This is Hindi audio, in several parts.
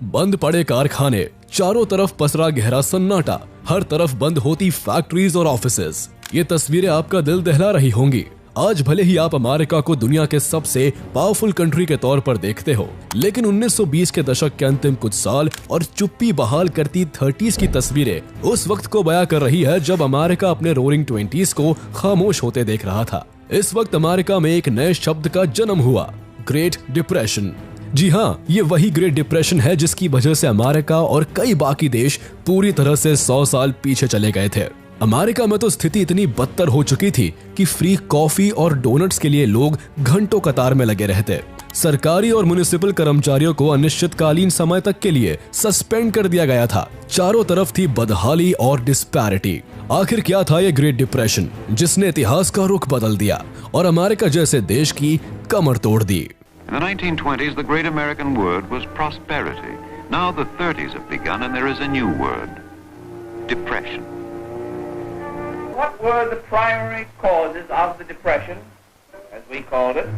बंद पड़े कारखाने, चारों तरफ पसरा गहरा सन्नाटा, हर तरफ बंद होती फैक्ट्रीज और ऑफिसेज। ये तस्वीरें आपका दिल दहला रही होंगी। आज भले ही आप अमेरिका को दुनिया के सबसे पावरफुल कंट्री के तौर पर देखते हो, लेकिन 1920 के दशक के अंतिम कुछ साल और चुप्पी बहाल करती 30s की तस्वीरें उस वक्त को बयां कर रही है जब अमेरिका अपने रोरिंग 20s को खामोश होते देख रहा था। इस वक्त अमेरिका में एक नए शब्द का जन्म हुआ, ग्रेट डिप्रेशन। जी हाँ, ये वही ग्रेट डिप्रेशन है जिसकी वजह से अमेरिका और कई बाकी देश पूरी तरह से 100 साल पीछे चले गए थे। अमेरिका में तो स्थिति इतनी बदतर हो चुकी थी कि फ्री कॉफी और डोनट्स के लिए लोग घंटों कतार में लगे रहते। सरकारी और म्युनिसिपल कर्मचारियों को अनिश्चितकालीन समय तक के लिए सस्पेंड कर दिया गया था। चारों तरफ थी बदहाली और डिस्पैरिटी। आखिर क्या था ये ग्रेट डिप्रेशन जिसने इतिहास का रुख बदल दिया और अमेरिका जैसे देश की कमर तोड़ दी? In the 1920s, the great American word was prosperity. Now the 30s have begun and there is a new word, depression. What were the primary causes of the depression, as we called it?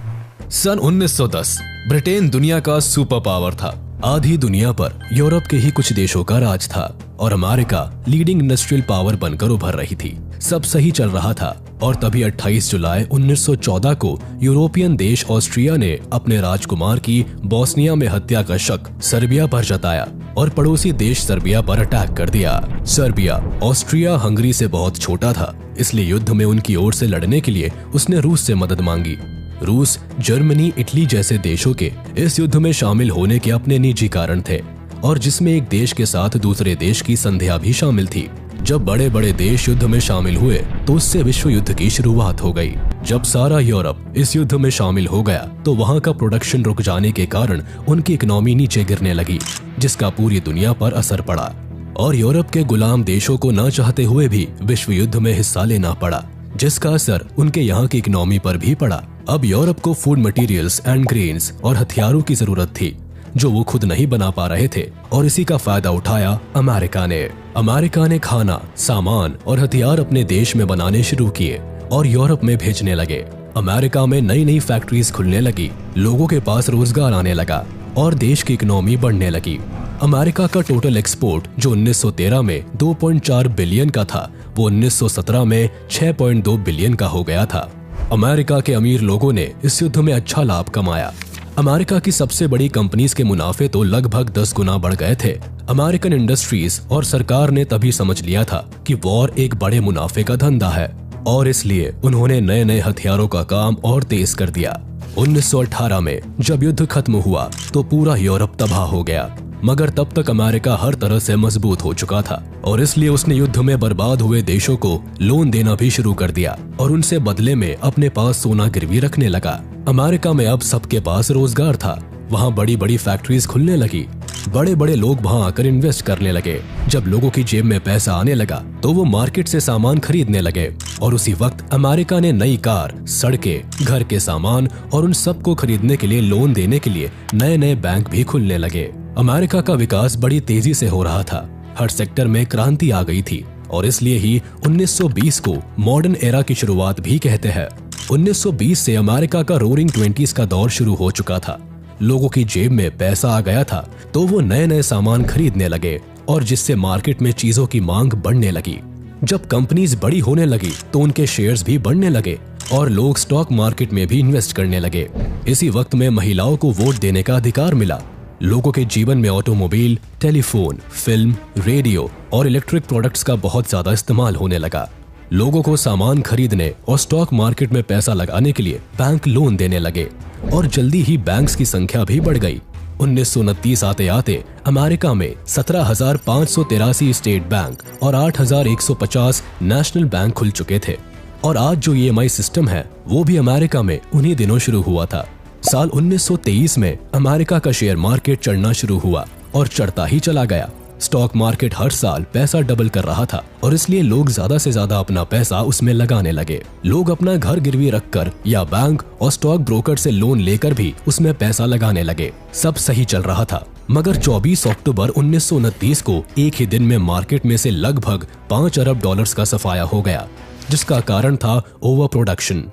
सन 1910 ब्रिटेन दुनिया का सुपर पावर था। आधी दुनिया पर यूरोप के ही कुछ देशों का राज था और अमेरिका लीडिंग इंडस्ट्रियल पावर बनकर उभर रही थी। सब सही चल रहा था और तभी 28 जुलाई 1914 को यूरोपियन देश ऑस्ट्रिया ने अपने राजकुमार की बोस्निया में हत्या का शक सर्बिया पर जताया और पड़ोसी देश सर्बिया पर अटैक कर दिया। सर्बिया ऑस्ट्रिया हंगरी से बहुत छोटा था, इसलिए युद्ध में उनकी ओर से लड़ने के लिए उसने रूस से मदद मांगी। रूस, जर्मनी, इटली जैसे देशों के इस युद्ध में शामिल होने के अपने निजी कारण थे और जिसमें एक देश के साथ दूसरे देश की संधियां भी शामिल थी। जब बड़े बड़े देश युद्ध में शामिल हुए तो उससे विश्व युद्ध की शुरुआत हो गई। जब सारा यूरोप इस युद्ध में शामिल हो गया तो वहां का प्रोडक्शन रुक जाने के कारण उनकी इकोनॉमी नीचे गिरने लगी, जिसका पूरी दुनिया पर असर पड़ा और यूरोप के गुलाम देशों को न चाहते हुए भी विश्व युद्ध में हिस्सा लेना पड़ा, जिसका असर उनके यहाँ की इकोनॉमी पर भी पड़ा। अब यूरोप को फूड मटेरियल्स एंड ग्रेन्स और हथियारों की जरूरत थी जो वो खुद नहीं बना पा रहे थे और इसी का फायदा उठाया अमेरिका ने। अमेरिका ने खाना, सामान और हथियार अपने देश में बनाने शुरू किए और यूरोप में भेजने लगे। अमेरिका में नई नई फैक्ट्रीज खुलने लगी, लोगों के पास रोजगार आने लगा और देश की इकोनॉमी बढ़ने लगी। अमेरिका का टोटल एक्सपोर्ट जो 1913 में 2.4 बिलियन का था, वो 1917 में 6.2 बिलियन का हो गया था। अमेरिका के अमीर लोगों ने इस युद्ध में अच्छा लाभ कमाया। अमेरिका की सबसे बड़ी कंपनीज के मुनाफे तो लगभग 10 गुना बढ़ गए थे। अमेरिकन इंडस्ट्रीज और सरकार ने तभी समझ लिया था कि वॉर एक बड़े मुनाफे का धंधा है और इसलिए उन्होंने नए नए हथियारों का काम और तेज कर दिया। 1918 में जब युद्ध खत्म हुआ तो पूरा यूरोप तबाह हो गया, मगर तब तक अमेरिका हर तरह से मजबूत हो चुका था और इसलिए उसने युद्ध में बर्बाद हुए देशों को लोन देना भी शुरू कर दिया और उनसे बदले में अपने पास सोना गिरवी रखने लगा। अमेरिका में अब सबके पास रोजगार था, वहाँ बड़ी बड़ी फैक्ट्रीज खुलने लगी, बड़े बड़े लोग वहाँ आकर इन्वेस्ट करने लगे। जब लोगों की जेब में पैसा आने लगा तो वो मार्केट से सामान खरीदने लगे और उसी वक्त अमेरिका ने नई कार, सड़कें, घर के सामान और उन सब को खरीदने के लिए लोन देने के लिए नए नए बैंक भी खुलने लगे। अमेरिका का विकास बड़ी तेजी से हो रहा था, हर सेक्टर में क्रांति आ गई थी और इसलिए ही 1920 को मॉडर्न एरा की शुरुआत भी कहते हैं। 1920 से अमेरिका का रोरिंग 20s का दौर शुरू हो चुका था। लोगों की जेब में पैसा आ गया था तो वो नए नए सामान खरीदने लगे और जिससे मार्केट में चीजों की मांग बढ़ने लगी। जब कंपनीज बड़ी होने लगी तो उनके शेयर्स भी बढ़ने लगे और लोग स्टॉक मार्केट में भी इन्वेस्ट करने लगे। इसी वक्त में महिलाओं को वोट देने का अधिकार मिला। लोगों के जीवन में ऑटोमोबाइल, टेलीफोन, फिल्म, रेडियो और इलेक्ट्रिक प्रोडक्ट्स का बहुत ज्यादा इस्तेमाल होने लगा। लोगों को सामान खरीदने और स्टॉक मार्केट में पैसा लगाने के लिए बैंक लोन देने लगे और जल्दी ही बैंक्स की संख्या भी बढ़ गई। 1929 आते आते अमेरिका में 17,583 स्टेट बैंक और 8,150 नेशनल बैंक खुल चुके थे और आज जो EMI सिस्टम है वो भी अमेरिका में उन्हीं दिनों शुरू हुआ था। साल 1923 में अमेरिका का शेयर मार्केट चढ़ना शुरू हुआ और चढ़ता ही चला गया। स्टॉक मार्केट हर साल पैसा डबल कर रहा था और इसलिए लोग ज्यादा से ज्यादा अपना पैसा उसमें लगाने लगे। लोग अपना घर गिरवी रखकर या बैंक और स्टॉक ब्रोकर से लोन लेकर भी उसमें पैसा लगाने लगे। सब सही चल रहा था, मगर 24 अक्टूबर 1929 को एक ही दिन में मार्केट में से लगभग 5 अरब डॉलर्स का सफाया हो गया, जिसका कारण था ओवर प्रोडक्शन।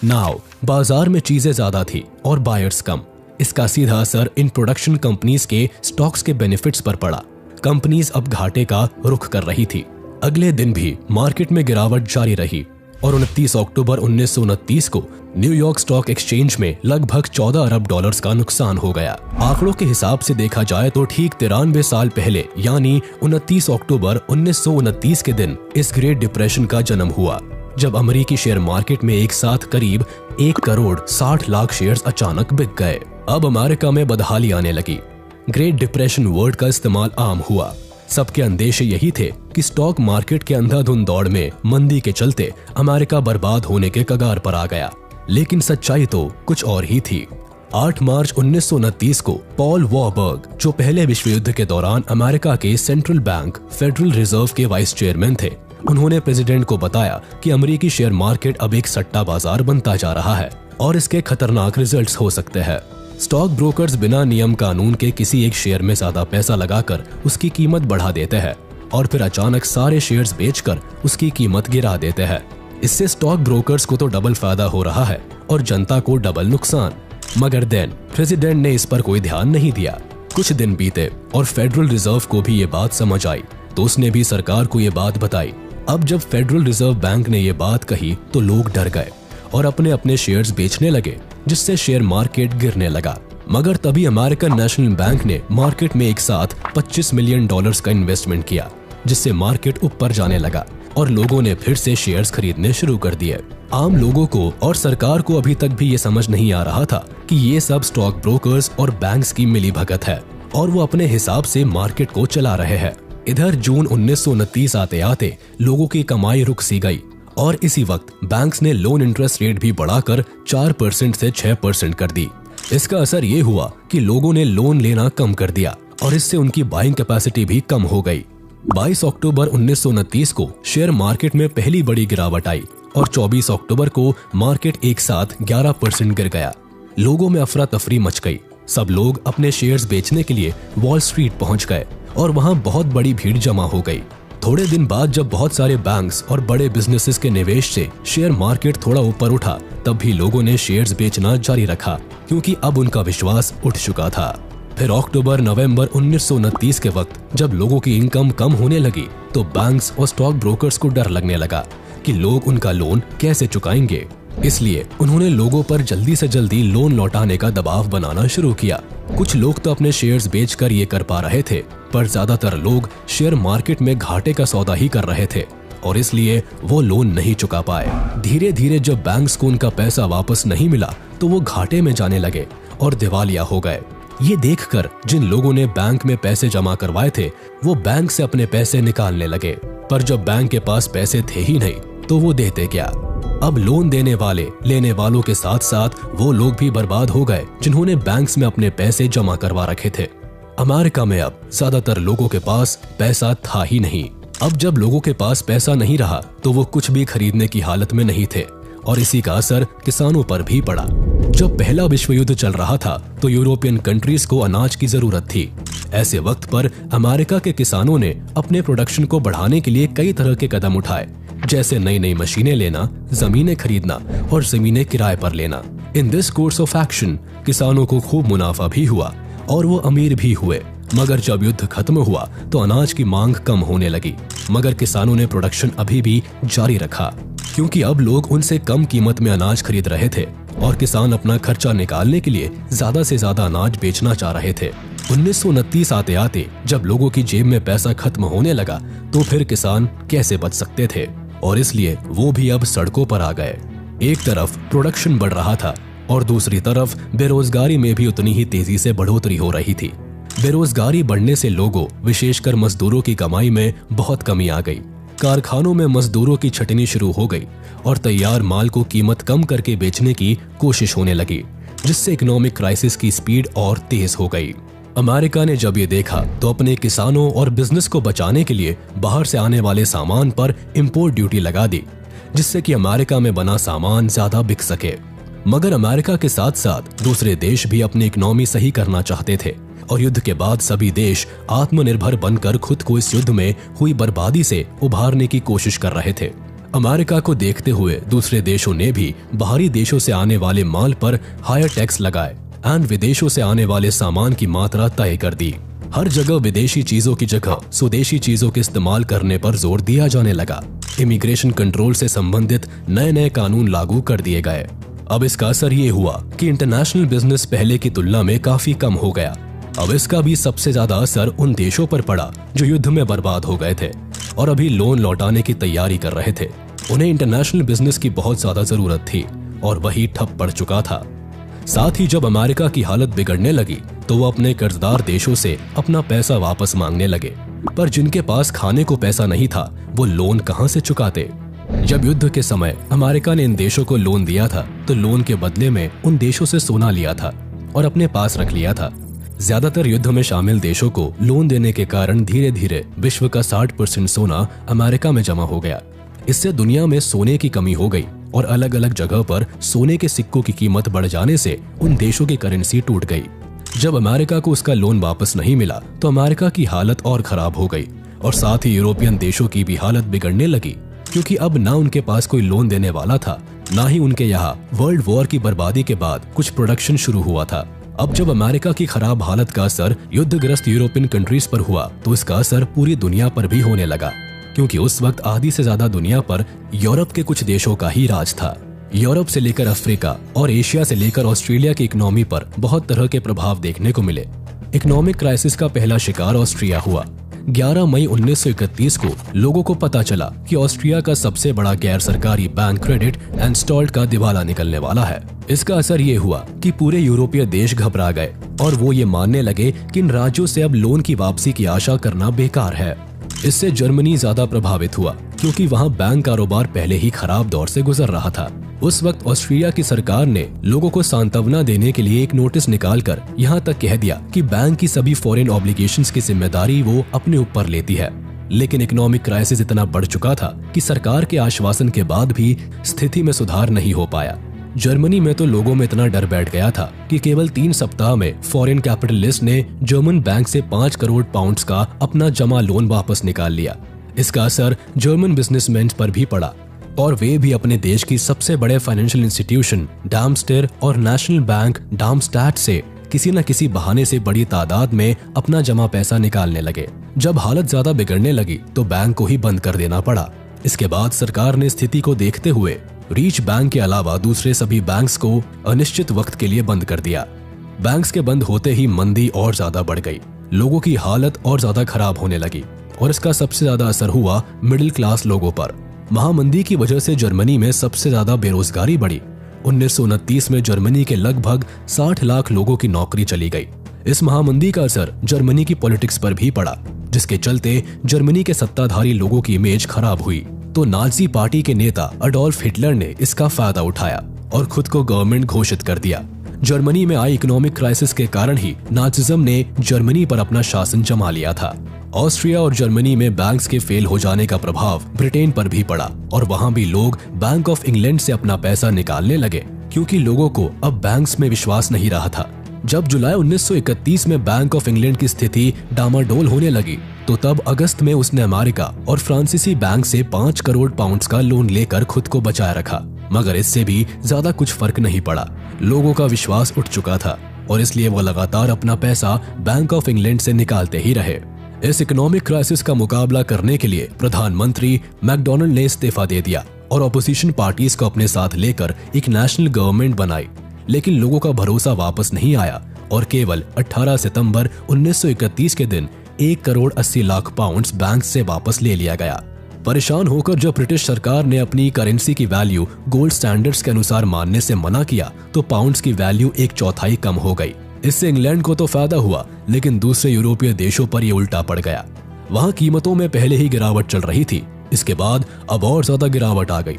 नाउ बाजार में चीजें ज्यादा थी और बायर्स कम, इसका सीधा असर इन प्रोडक्शन कंपनीज के स्टॉक्स के बेनिफिट्स पर पड़ा। कंपनीज अब घाटे का रुख कर रही थी। अगले दिन भी मार्केट में गिरावट जारी रही और 29 अक्टूबर 1929 को न्यूयॉर्क स्टॉक एक्सचेंज में लगभग 14 अरब डॉलर्स का नुकसान हो गया। आंकड़ों के हिसाब से देखा जाए तो ठीक 93 साल पहले यानी 29 अक्टूबर 1929 के दिन इस ग्रेट डिप्रेशन का जन्म हुआ, जब अमेरिकी शेयर मार्केट में एक साथ करीब 1 करोड़ 60 लाख शेयर्स अचानक बिक गए। अब अमेरिका में बदहाली आने लगी। ग्रेट डिप्रेशन वर्ड का इस्तेमाल आम हुआ। सबके अंदेशे यही थे कि स्टॉक मार्केट के अंधाधुंध दौड़ में मंदी के चलते अमेरिका बर्बाद होने के कगार पर आ गया। लेकिन सच्चाई तो कुछ और ही थी। 8 मार्च 1929 को पॉल वॉरबर्ग, जो पहले विश्व युद्ध के दौरान अमेरिका के सेंट्रल बैंक फेडरल रिजर्व के वाइस चेयरमैन थे, उन्होंने प्रेसिडेंट को बताया कि अमेरिकी शेयर मार्केट अब एक सट्टा बाजार बनता जा रहा है और इसके खतरनाक रिजल्ट्स हो सकते हैं। स्टॉक ब्रोकर्स बिना नियम कानून के किसी एक शेयर में ज्यादा पैसा लगाकर उसकी कीमत बढ़ा देते हैं और फिर अचानक सारे शेयर्स बेचकर उसकी कीमत गिरा देते हैं। इससे स्टॉक ब्रोकर्स को तो डबल फायदा हो रहा है और जनता को डबल नुकसान। मगर देन प्रेसिडेंट ने इस पर कोई ध्यान नहीं दिया। कुछ दिन बीते और फेडरल रिजर्व को भी ये बात समझ आई तो उसने भी सरकार को ये बात बताई। अब जब फेडरल रिजर्व बैंक ने ये बात कही तो लोग डर गए और अपने अपने शेयर्स बेचने लगे, जिससे शेयर मार्केट गिरने लगा। मगर तभी अमेरिकन नेशनल बैंक ने मार्केट में एक साथ $25 मिलियन का इन्वेस्टमेंट किया, जिससे मार्केट ऊपर जाने लगा और लोगों ने फिर से शेयर्स खरीदने शुरू कर दिए। आम लोगों को और सरकार को अभी तक भी ये समझ नहीं आ रहा था कि ये सब स्टॉक ब्रोकर्स और बैंक्स की मिलीभगत है और वो अपने हिसाब से मार्केट को चला रहे हैं। इधर जून 1929 आते आते लोगों की कमाई रुक सी गई और इसी वक्त बैंक्स ने लोन इंटरेस्ट रेट भी बढ़ाकर 4% से 6% कर दी। इसका असर ये हुआ कि लोगों ने लोन लेना कम कर दिया और इससे उनकी बाइंग कैपेसिटी भी कम हो गई। 22 अक्टूबर 1929 को शेयर मार्केट में पहली बड़ी गिरावट आई और 24 अक्टूबर को मार्केट एक साथ 11% गिर गया। लोगों में अफरा तफरी मच गई। सब लोग अपने शेयर्स बेचने के लिए वॉल स्ट्रीट पहुंच गए और वहां बहुत बड़ी भीड़ जमा हो गई। थोड़े दिन बाद जब बहुत सारे बैंक्स और बड़े बिजनेसेस के निवेश से शेयर मार्केट थोड़ा ऊपर उठा, तब भी लोगों ने शेयर्स बेचना जारी रखा क्योंकि अब उनका विश्वास उठ चुका था। फिर अक्टूबर नवंबर 1929 के वक्त जब लोगों की इनकम कम होने लगी तो बैंक्स और स्टॉक ब्रोकर्स को डर लगने लगा कि लोग उनका लोन कैसे चुकाएंगे। इसलिए उन्होंने लोगों पर जल्दी से जल्दी लोन लौटाने का दबाव बनाना शुरू किया। कुछ लोग तो अपने शेयर्स बेचकर ये कर पा रहे थे, पर ज्यादातर लोग शेयर मार्केट में घाटे का सौदा ही कर रहे थे और इसलिए वो लोन नहीं चुका पाए। धीरे धीरे जब बैंक्स को उनका पैसा वापस नहीं मिला तो वो घाटे में जाने लगे और दिवालिया हो गए। ये देखकर जिन लोगों ने बैंक में पैसे जमा करवाए थे वो बैंक से अपने पैसे निकालने लगे, पर जब बैंक के पास पैसे थे ही नहीं तो वो देते क्या। अब लोन देने वाले लेने वालों के साथ साथ वो लोग भी बर्बाद हो गए जिन्होंने बैंक्स में अपने पैसे जमा करवा रखे थे। अमेरिका में अब ज्यादातर लोगों के पास पैसा था ही नहीं। अब जब लोगों के पास पैसा नहीं रहा तो वो कुछ भी खरीदने की हालत में नहीं थे और इसी का असर किसानों पर भी पड़ा। जब पहला विश्व युद्ध चल रहा था तो यूरोपियन कंट्रीज को अनाज की जरूरत थी। ऐसे वक्त पर अमेरिका के किसानों ने अपने प्रोडक्शन को बढ़ाने के लिए कई तरह के कदम उठाए, जैसे नई नई मशीनें लेना, जमीनें खरीदना और जमीनें किराए पर लेना। In this course of action किसानों को खूब मुनाफा भी हुआ और वो अमीर भी हुए। मगर जब युद्ध खत्म हुआ तो अनाज की मांग कम होने लगी, मगर किसानों ने प्रोडक्शन अभी भी जारी रखा क्योंकि अब लोग उनसे कम कीमत में अनाज खरीद रहे थे और किसान अपना खर्चा निकालने के लिए ज्यादा से ज्यादा अनाज बेचना चाह रहे थे। 1929 आते आते जब लोगों की जेब में पैसा खत्म होने लगा तो फिर किसान कैसे बच सकते थे और इसलिए वो भी अब सड़कों पर आ गए। एक तरफ प्रोडक्शन बढ़ रहा था और दूसरी तरफ बेरोजगारी में भी उतनी ही तेजी से बढ़ोतरी हो रही थी। बेरोजगारी बढ़ने से लोगों, विशेषकर मजदूरों की कमाई में बहुत कमी आ गई। कारखानों में मजदूरों की छटनी शुरू हो गई और तैयार माल को कीमत कम करके बेचने की कोशिश होने लगी, जिससे इकोनॉमिक क्राइसिस की स्पीड और तेज हो गई। अमेरिका ने जब ये देखा तो अपने किसानों और बिजनेस को बचाने के लिए बाहर से आने वाले सामान पर इंपोर्ट ड्यूटी लगा दी, जिससे कि अमेरिका में बना सामान ज्यादा बिक सके। मगर अमेरिका के साथ साथ दूसरे देश भी अपनी इकोनॉमी सही करना चाहते थे और युद्ध के बाद सभी देश आत्मनिर्भर बनकर खुद को इस युद्ध में हुई बर्बादी से उभारने की कोशिश कर रहे थे। अमेरिका को देखते हुए दूसरे देशों ने भी बाहरी देशों से आने वाले माल पर हायर टैक्स लगाए एंड विदेशों से आने वाले सामान की मात्रा तय कर दी। हर जगह विदेशी चीजों की जगह स्वदेशी चीजों के इस्तेमाल करने पर जोर दिया जाने लगा। इमिग्रेशन कंट्रोल से संबंधित नए नए कानून लागू कर दिए गए। अब इसका असर ये हुआ कि इंटरनेशनल बिजनेस पहले की तुलना में काफी कम हो गया। अब इसका भी सबसे ज्यादा असर उन देशों पर पड़ा जो युद्ध में बर्बाद हो गए थे और अभी लोन लौटाने की तैयारी कर रहे थे। उन्हें इंटरनेशनल बिजनेस की बहुत ज्यादा जरूरत थी और वही ठप पड़ चुका था। साथ ही जब अमेरिका की हालत बिगड़ने लगी तो वो अपने कर्जदार देशों से अपना पैसा वापस मांगने लगे, पर जिनके पास खाने को पैसा नहीं था वो लोन कहां से चुकाते। जब युद्ध के समय अमेरिका ने इन देशों को लोन दिया था तो लोन के बदले में उन देशों से सोना लिया था और अपने पास रख लिया था। ज्यादातर युद्ध में शामिल देशों को लोन देने के कारण धीरे धीरे विश्व का 60% सोना अमेरिका में जमा हो गया। इससे दुनिया में सोने की कमी हो गई और अलग अलग जगह पर सोने के सिक्कों की कीमत बढ़ जाने से उन देशों की करेंसी टूट गई। जब अमेरिका को उसका लोन वापस नहीं मिला तो अमेरिका की हालत और खराब हो गई और साथ ही यूरोपियन देशों की भी हालत बिगड़ने लगी, क्योंकि अब ना उनके पास कोई लोन देने वाला था, ना ही उनके यहाँ वर्ल्ड वॉर की बर्बादी के बाद कुछ प्रोडक्शन शुरू हुआ था। अब जब अमेरिका की खराब हालत का असर युद्धग्रस्त यूरोपियन कंट्रीज पर हुआ तो इसका असर पूरी दुनिया पर भी होने लगा, क्योंकि उस वक्त आधी से ज्यादा दुनिया पर यूरोप के कुछ देशों का ही राज था। यूरोप से लेकर अफ्रीका और एशिया से लेकर ऑस्ट्रेलिया की इकोनॉमी पर बहुत तरह के प्रभाव देखने को मिले। इकोनॉमिक क्राइसिस का पहला शिकार ऑस्ट्रिया हुआ। 11 मई 1931 को लोगों को पता चला कि ऑस्ट्रिया का सबसे बड़ा गैर सरकारी बैंक क्रेडिट एनस्टॉल्ट का दिवाला निकलने वाला है। इसका असर ये हुआ कि पूरे यूरोपीय देश घबरा गए और वो ये मानने लगे कि इन राज्यों से अब लोन की वापसी की आशा करना बेकार है। इससे जर्मनी ज्यादा प्रभावित हुआ, क्योंकि वहाँ बैंक कारोबार पहले ही खराब दौर से गुजर रहा था। उस वक्त ऑस्ट्रिया की सरकार ने लोगों को सांत्वना देने के लिए एक नोटिस निकालकर यहाँ तक कह दिया कि बैंक की सभी फॉरेन ऑब्लिगेशंस की जिम्मेदारी वो अपने ऊपर लेती है। लेकिन इकोनॉमिक क्राइसिस इतना बढ़ चुका था कि सरकार के आश्वासन के बाद भी स्थिति में सुधार नहीं हो पाया। जर्मनी में तो लोगों में इतना डर बैठ गया था कि केवल 3 सप्ताह में फॉरेन कैपिटलिस्ट ने जर्मन बैंक से 5 करोड़ पाउंड्स का अपना जमा लोन वापस निकाल लिया। इसका असर जर्मन बिजनेसमैन पर भी पड़ा और वे भी अपने देश की सबसे बड़े फाइनेंशियल इंस्टीट्यूशन डार्मस्टेर और नेशनल बैंक डार्मस्टैट से किसी न किसी बहाने से बड़ी तादाद में अपना जमा पैसा निकालने लगे। जब हालत ज्यादा बिगड़ने लगी तो बैंक को ही बंद कर देना पड़ा। इसके बाद सरकार ने स्थिति को देखते हुए रीच बैंक के अलावा दूसरे सभी बैंक्स को अनिश्चित वक्त के लिए बंद कर दिया। बैंक्स के बंद होते ही मंदी और ज्यादा बढ़ गई, लोगों की हालत और ज्यादा खराब होने लगी और इसका सबसे ज्यादा असर हुआ मिडिल क्लास लोगों पर। महामंदी की वजह से जर्मनी में सबसे ज्यादा बेरोजगारी बढ़ी। 1929 में जर्मनी के लगभग 60 लाख लोगों की नौकरी चली गई। इस महामंदी का असर जर्मनी की पॉलिटिक्स पर भी पड़ा, जिसके चलते जर्मनी के सत्ताधारी लोगों की इमेज खराब हुई। तो नाजी पार्टी के नेता अडोल्फ हिटलर ने इसका फायदा उठाया और खुद को गवर्नमेंट घोषित कर दिया। जर्मनी में आई इकोनॉमिक क्राइसिस के कारण ही नाजिज्म ने जर्मनी पर अपना शासन जमा लिया था। ऑस्ट्रिया और जर्मनी में बैंक्स के फेल हो जाने का प्रभाव ब्रिटेन पर भी पड़ा और वहां भी लोग बैंक ऑफ इंग्लैंड से अपना पैसा निकालने लगे, क्योंकि लोगों को अब बैंक्स में विश्वास नहीं रहा था। जब जुलाई 1931 में बैंक ऑफ इंग्लैंड की स्थिति डामाडोल होने लगी तो तब अगस्त में उसने अमेरिका और फ्रांसीसी बैंक से 5 करोड़ पाउंड्स का लोन लेकर खुद को बचाए रखा, मगर इससे भी ज्यादा कुछ फर्क नहीं पड़ा। लोगों का विश्वास उठ चुका था और इसलिए वो लगातार अपना पैसा बैंक ऑफ इंग्लैंड से निकालते ही रहे। इस इकोनॉमिक क्राइसिस का मुकाबला करने के लिए प्रधानमंत्री मैकडोनाल्ड ने इस्तीफा दे दिया और ऑपोजिशन पार्टीज को अपने साथ लेकर एक नेशनल गवर्नमेंट बनाई। लेकिन लोगों का भरोसा वापस नहीं आया और केवल 18 सितंबर 1931 के दिन 1 करोड़ 80 लाख पाउंड्स बैंक से वापस ले लिया गया। परेशान होकर जब ब्रिटिश सरकार ने अपनी करेंसी की वैल्यू गोल्ड स्टैंडर्ड्स के अनुसार मानने से मना किया तो पाउंड्स की वैल्यू 1/4 कम हो गई। इससे इंग्लैंड को तो फायदा हुआ, लेकिन दूसरे यूरोपीय देशों पर यह उल्टा पड़ गया। वहां कीमतों में पहले ही गिरावट चल रही थी, इसके बाद अब और ज्यादा गिरावट आ गई।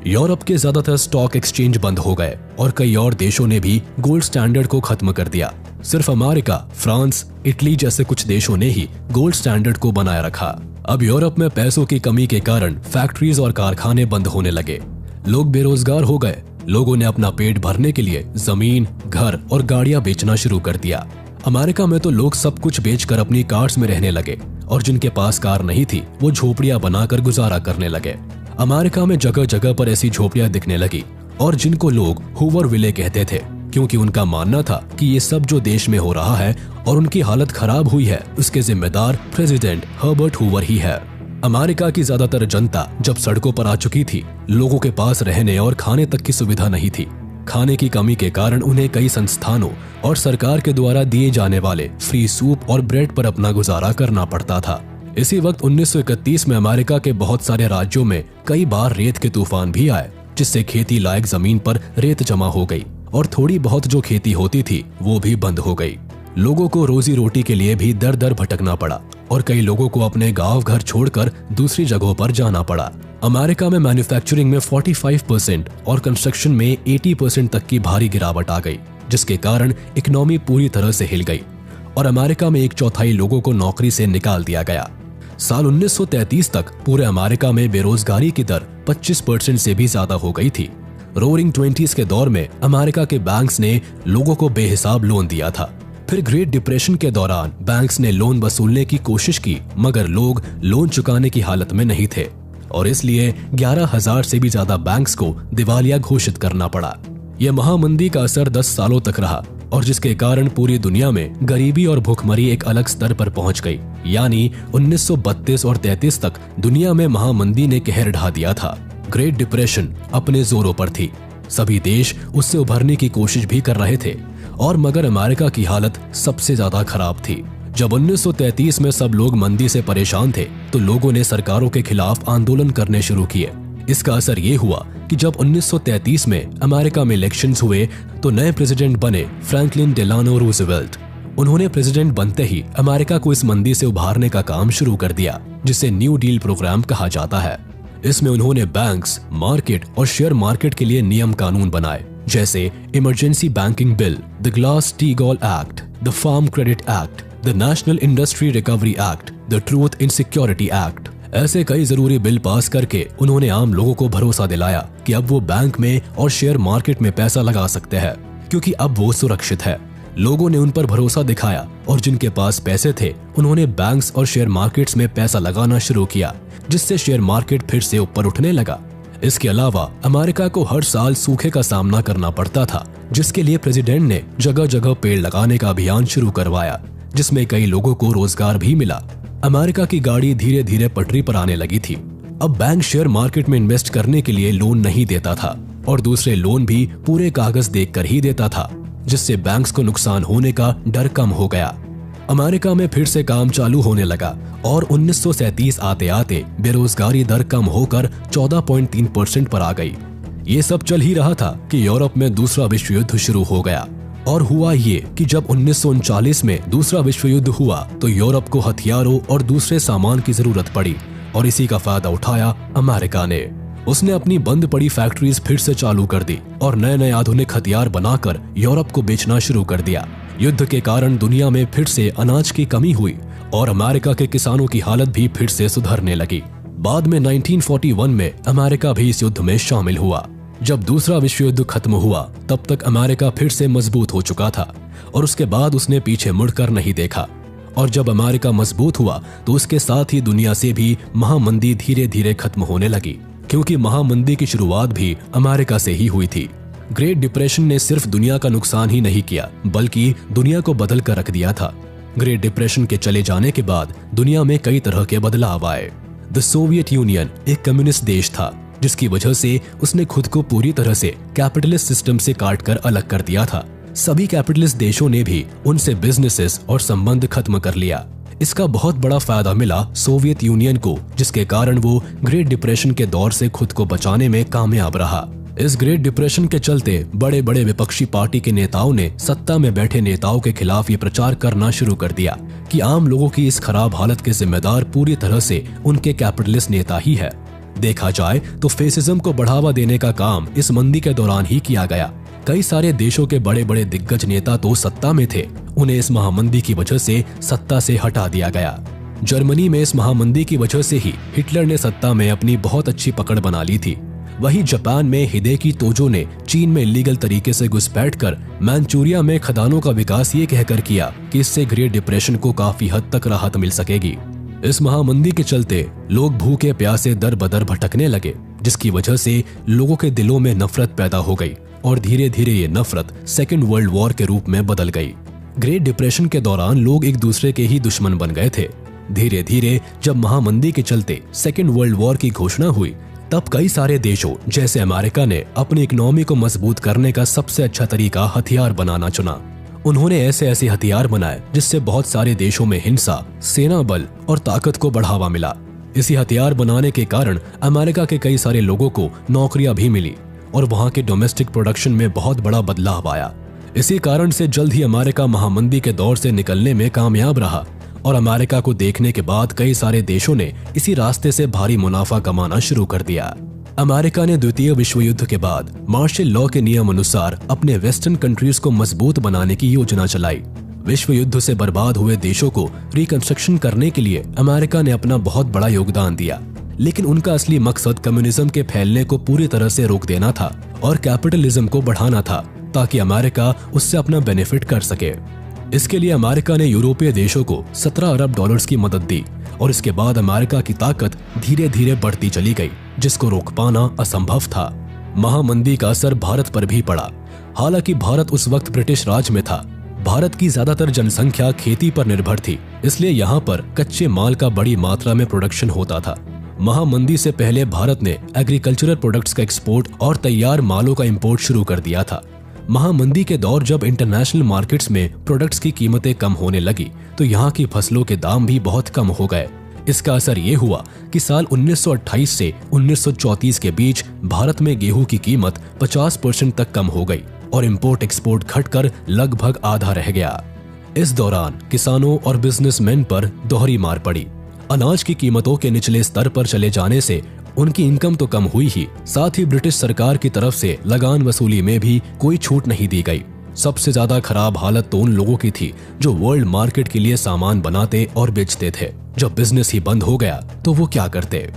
यूरोप के ज्यादातर स्टॉक एक्सचेंज बंद हो गए और कई और देशों ने भी गोल्ड स्टैंडर्ड को खत्म कर दिया। सिर्फ अमेरिका, फ्रांस, इटली जैसे कुछ देशों ने ही गोल्ड स्टैंडर्ड को बनाए रखा। अब यूरोप में पैसों की कमी के कारण फैक्ट्रीज और कारखाने बंद होने लगे। लोग बेरोजगार हो गए। लोगों ने अपना पेट भरने के लिए जमीन, घर और गाड़ियां बेचना शुरू कर दिया। अमेरिका में तो लोग सब कुछ बेचकर अपनी कार्स में रहने लगे और जिनके पास कार नहीं थी वो झोपड़ियां बनाकर गुजारा करने लगे। अमेरिका में जगह जगह पर ऐसी झोपड़ियां दिखने लगी और जिनको लोग हूवर विले कहते थे, क्योंकि उनका मानना था कि ये सब जो देश में हो रहा है और उनकी हालत खराब हुई है, उसके जिम्मेदार प्रेसिडेंट हर्बर्ट हूवर ही है। अमेरिका की ज्यादातर जनता जब सड़कों पर आ चुकी थी, लोगों के पास रहने और खाने तक की सुविधा नहीं थी। खाने की कमी के कारण उन्हें कई संस्थानों और सरकार के द्वारा दिए जाने वाले फ्री सूप और ब्रेड पर अपना गुजारा करना पड़ता था। इसी वक्त 1931 में अमेरिका के बहुत सारे राज्यों में कई बार रेत के तूफान भी आए, जिससे खेती लायक जमीन पर रेत जमा हो गई और थोड़ी बहुत जो खेती होती थी वो भी बंद हो गई। लोगों को रोजी रोटी के लिए भी दर दर भटकना पड़ा और कई लोगों को अपने गांव घर छोड़कर दूसरी जगहों पर जाना पड़ा। अमेरिका में मैन्युफैक्चरिंग में 45% और कंस्ट्रक्शन में 80% तक की भारी गिरावट आ गई, जिसके कारण इकोनॉमी पूरी तरह से हिल गई और अमेरिका में 1/4 लोगों को नौकरी से निकाल दिया गया। साल 1933 तक पूरे अमेरिका में बेरोजगारी की दर 25% से भी ज्यादा हो गई थी। रोरिंग 20s के दौर में अमेरिका के बैंक्स ने लोगों को बेहिसाब लोन दिया था। फिर ग्रेट डिप्रेशन के दौरान बैंक्स ने लोन वसूलने की कोशिश की, मगर लोग लोन चुकाने की हालत में नहीं थे और इसलिए 11,000 से भी ज्यादा बैंक्स को दिवालिया घोषित करना पड़ा। यह महामंदी का असर 10 सालों तक रहा और जिसके कारण पूरी दुनिया में गरीबी और भुखमरी एक अलग स्तर पर पहुंच गई। यानी 1932 और 33 तक दुनिया में महामंदी ने कहर ढा दिया था। ग्रेट डिप्रेशन अपने जोरों पर थी, सभी देश उससे उभरने की कोशिश भी कर रहे थे और मगर अमेरिका की हालत सबसे ज्यादा खराब थी। जब 1933 में सब लोग मंदी से परेशान थे तो लोगों ने सरकारों के खिलाफ आंदोलन करने शुरू किए। इसका असर ये हुआ कि जब 1933 में अमेरिका में इलेक्शंस हुए तो नए प्रेसिडेंट बने फ्रैंकलिन डेलानो रूजवेल्ट। उन्होंने प्रेसिडेंट बनते ही अमेरिका को इस मंदी से उभारने का काम शुरू कर दिया, जिसे न्यू डील प्रोग्राम कहा जाता है। इसमें उन्होंने बैंक्स, मार्केट और शेयर मार्केट के लिए नियम कानून बनाए, जैसे emergency banking bill, the Glass Steagall act, the farm credit act, the national industry recovery act, the truth in security act. ऐसे कई जरूरी बिल पास करके उन्होंने आम लोगों को भरोसा दिलाया कि अब वो बैंक में और शेयर मार्केट में पैसा लगा सकते हैं, क्योंकि अब वो सुरक्षित है। लोगों ने उन पर भरोसा दिखाया और जिनके पास पैसे थे उन्होंने बैंक्स और शेयर मार्केट्स में पैसा लगाना शुरू किया, जिससे शेयर मार्केट फिर से ऊपर उठने लगा। इसके अलावा अमेरिका को हर साल सूखे का सामना करना पड़ता था, जिसके लिए प्रेसिडेंट ने जगह जगह पेड़ लगाने का अभियान शुरू करवाया, जिसमें कई लोगों को रोजगार भी मिला। अमेरिका की गाड़ी धीरे धीरे पटरी पर आने लगी थी। अब बैंक शेयर मार्केट में इन्वेस्ट करने के लिए लोन नहीं देता था और दूसरे लोन भी पूरे कागज देखकर ही देता था, जिससे बैंक्स को नुकसान होने का डर कम हो गया। अमेरिका में फिर से काम चालू होने लगा और 1937 आते आते बेरोजगारी दर कम होकर 14.3% पर आ गई। ये सब चल ही रहा था कि यूरोप में दूसरा विश्व युद्ध शुरू हो गया और हुआ ये कि जब 1939 में दूसरा विश्व युद्ध हुआ तो यूरोप को हथियारों और दूसरे सामान की जरूरत पड़ी और इसी का फायदा उठाया अमेरिका ने। उसने अपनी बंद पड़ी फैक्ट्रीज फिर से चालू कर दी और नए नए आधुनिक हथियार बनाकर यूरोप को बेचना शुरू कर दिया। युद्ध के कारण दुनिया में फिर से अनाज की कमी हुई और अमेरिका के किसानों की हालत भी फिर से सुधरने लगी। बाद में 1941 में अमेरिका भी इस युद्ध में शामिल हुआ। जब दूसरा विश्व युद्ध खत्म हुआ तब तक अमेरिका फिर से मजबूत हो चुका था और उसके बाद उसने पीछे मुड़कर नहीं देखा। और जब अमेरिका मजबूत हुआ तो उसके साथ ही दुनिया से भी महामंदी धीरे धीरे खत्म होने लगी, क्योंकि महामंदी की शुरुआत भी अमेरिका से ही हुई थी। ग्रेट डिप्रेशन ने सिर्फ दुनिया का नुकसान ही नहीं किया बल्कि दुनिया को बदल कर रख दिया था। ग्रेट डिप्रेशन के चले जाने के बाद दुनिया में कई तरह के बदलाव आए। द सोवियत यूनियन एक कम्युनिस्ट देश था, जिसकी वजह से उसने खुद को पूरी तरह से कैपिटलिस्ट सिस्टम से काटकर अलग कर दिया था। सभी कैपिटलिस्ट देशों ने भी उनसे बिजनेसेस और संबंध खत्म कर लिया। इसका बहुत बड़ा फायदा मिला सोवियत यूनियन को, जिसके कारण वो ग्रेट डिप्रेशन के दौर से खुद को बचाने में कामयाब रहा। इस ग्रेट डिप्रेशन के चलते बड़े बड़े विपक्षी पार्टी के नेताओं ने सत्ता में बैठे नेताओं के खिलाफ ये प्रचार करना शुरू कर दिया कि आम लोगों की इस खराब हालत के जिम्मेदार पूरी तरह से उनके कैपिटलिस्ट नेता ही है। देखा जाए तो फेसिज्म को बढ़ावा देने का काम इस मंदी के दौरान ही किया गया। कई सारे देशों के बड़े बड़े दिग्गज नेता तो सत्ता में थे, उन्हें इस महामंदी की वजह से सत्ता से हटा दिया गया। जर्मनी में इस महामंदी की वजह से ही हिटलर ने सत्ता में अपनी बहुत अच्छी पकड़ बना ली थी। वहीं जापान में हिदेकी तोजो ने चीन में इलीगल तरीके से घुसपैठ कर मैनचूरिया में खदानों का विकास ये कहकर किया कि इससे ग्रेट डिप्रेशन को काफी हद तक राहत मिल सकेगी। इस महामंदी के चलते लोग भूखे प्यासे दर बदर भटकने लगे, जिसकी वजह से लोगों के दिलों में नफरत पैदा हो गई और धीरे धीरे ये नफरत सेकेंड वर्ल्ड वॉर के रूप में बदल गई। ग्रेट डिप्रेशन के दौरान लोग एक दूसरे के ही दुश्मन बन गए थे। धीरे धीरे जब महामंदी के चलते सेकेंड वर्ल्ड वॉर की घोषणा हुई, तब कई सारे देशों जैसे अमेरिका ने अपनी इकोनॉमी को मजबूत करने का सबसे अच्छा तरीका हथियार बनाना चुना। उन्होंने ऐसे ऐसे हथियार बनाए जिससे बहुत सारे देशों में हिंसा, सेना बल और ताकत को बढ़ावा मिला। इसी हथियार बनाने के कारण अमेरिका के कई सारे लोगों को नौकरियां भी मिली और वहां के डोमेस्टिक प्रोडक्शन में बहुत बड़ा बदलाव आया। इसी कारण से जल्द ही अमेरिका महामंदी के दौर से निकलने में कामयाब रहा और अमेरिका को देखने के बाद कई सारे देशों ने इसी रास्ते से भारी मुनाफा कमाना शुरू कर दिया। अमेरिका ने द्वितीय विश्व युद्ध के बाद मार्शल लॉ के नियम अनुसार अपने वेस्टर्न कंट्रीज को मजबूत बनाने की योजना चलाई। विश्व युद्ध से बर्बाद हुए देशों को रिकंस्ट्रक्शन करने के लिए अमेरिका ने अपना बहुत बड़ा योगदान दिया, लेकिन उनका असली मकसद कम्युनिज्म के फैलने को पूरी तरह से रोक देना था और कैपिटलिज्म को बढ़ाना था ताकि अमेरिका उससे अपना बेनिफिट कर सके। इसके लिए अमेरिका ने यूरोपीय देशों को 17 अरब डॉलर्स की मदद दी और इसके बाद अमेरिका की ताकत धीरे धीरे बढ़ती चली गई, जिसको रोक पाना असंभव था। महामंदी का असर भारत पर भी पड़ा। हालांकि भारत उस वक्त ब्रिटिश राज में था। भारत की ज्यादातर जनसंख्या खेती पर निर्भर थी, इसलिए यहाँ पर कच्चे माल का बड़ी मात्रा में प्रोडक्शन होता था। महामंदी से पहले भारत ने एग्रीकल्चरल प्रोडक्ट्स का एक्सपोर्ट और तैयार मालों का इंपोर्ट शुरू कर दिया था। महामंदी के दौर जब इंटरनेशनल मार्केट्स में प्रोडक्ट्स की कीमतें कम होने लगी, तो यहाँ की फसलों के दाम भी बहुत कम हो गए। इसका असर ये हुआ कि साल 1928 से 1934 के बीच भारत में गेहूं की कीमत 50% तक कम हो गई और इंपोर्ट एक्सपोर्ट घटकर लगभग आधा रह गया। इस दौरान किसानों और बिजनेसमैन पर दोहरी मार पड़ी। अनाज की कीमतों के निचले स्तर पर चले जाने से उनकी इनकम तो कम हुई ही, साथ ही ब्रिटिश सरकार की तरफ से लगान वसूली में भी कोई छूट नहीं दी गई। सबसे ज्यादा खराब हालत तो उन लोगों की थी जो वर्ल्ड मार्केट के लिए सामान बनाते और बेचते थे। जब बिजनेस ही बंद हो गया तो वो क्या करते।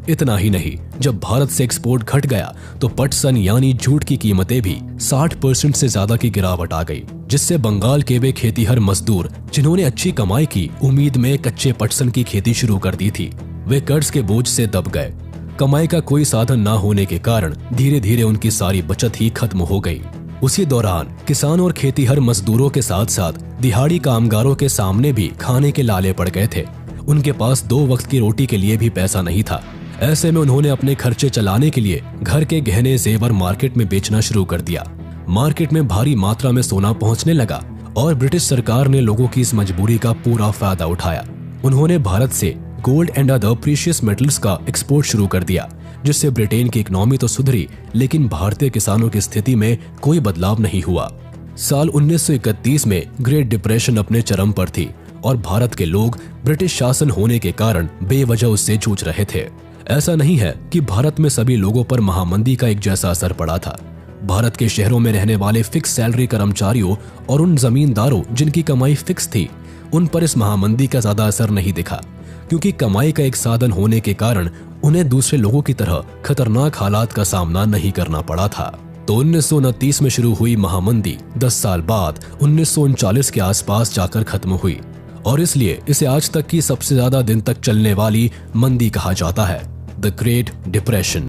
इतना ही नहीं, जब भारत से एक्सपोर्ट घट गया तो पटसन यानी जूट की कीमतें भी 60% से ज्यादा की गिरावट आ गई, जिससे बंगाल के वे खेतीहर मजदूर जिन्होंने अच्छी कमाई की उम्मीद में कच्चे पटसन की खेती शुरू कर दी थी, वे कर्ज के बोझ से दब गए। कमाई का कोई साधन ना होने के कारण धीरे धीरे उनकी सारी बचत ही खत्म हो गई। उसी दौरान किसान और खेतीहर मजदूरों के साथ साथ दिहाड़ी कामगारों के सामने भी खाने के लाले पड़ गए थे। उनके पास 2 वक्त की रोटी के लिए भी पैसा नहीं था। ऐसे में उन्होंने अपने खर्चे चलाने के लिए घर के गहने जेवर मार्केट में बेचना शुरू कर दिया। मार्केट में भारी मात्रा में सोना पहुंचने लगा और ब्रिटिश सरकार ने लोगों की इस मजबूरी का पूरा फायदा उठाया। उन्होंने भारत से gold and other precious metals का एक्सपोर्ट शुरू कर दिया, जिससे ब्रिटेन की इकोनॉमी तो सुधरी, लेकिन भारतीय किसानों की स्थिति में कोई बदलाव नहीं हुआ। साल 1931 में ग्रेट डिप्रेशन अपने चरम पर थी और भारत के लोग ब्रिटिश शासन होने के कारण बेवजह उससे जूझ रहे थे। ऐसा नहीं है कि भारत में सभी लोगों पर महामंदी का एक जैसा असर पड़ा था। भारत के शहरों में रहने वाले फिक्स सैलरी कर्मचारियों और उन जमींदारों जिनकी कमाई फिक्स थी, उन पर इस महामंदी का ज्यादा असर नहीं दिखा, क्योंकि कमाई का एक साधन होने के कारण उन्हें दूसरे लोगों की तरह खतरनाक हालात का सामना नहीं करना पड़ा था। तो 1929 में शुरू हुई महामंदी 10 साल बाद 1939 के आसपास जाकर खत्म हुई और इसलिए इसे आज तक की सबसे ज्यादा दिन तक चलने वाली मंदी कहा जाता है, द ग्रेट डिप्रेशन।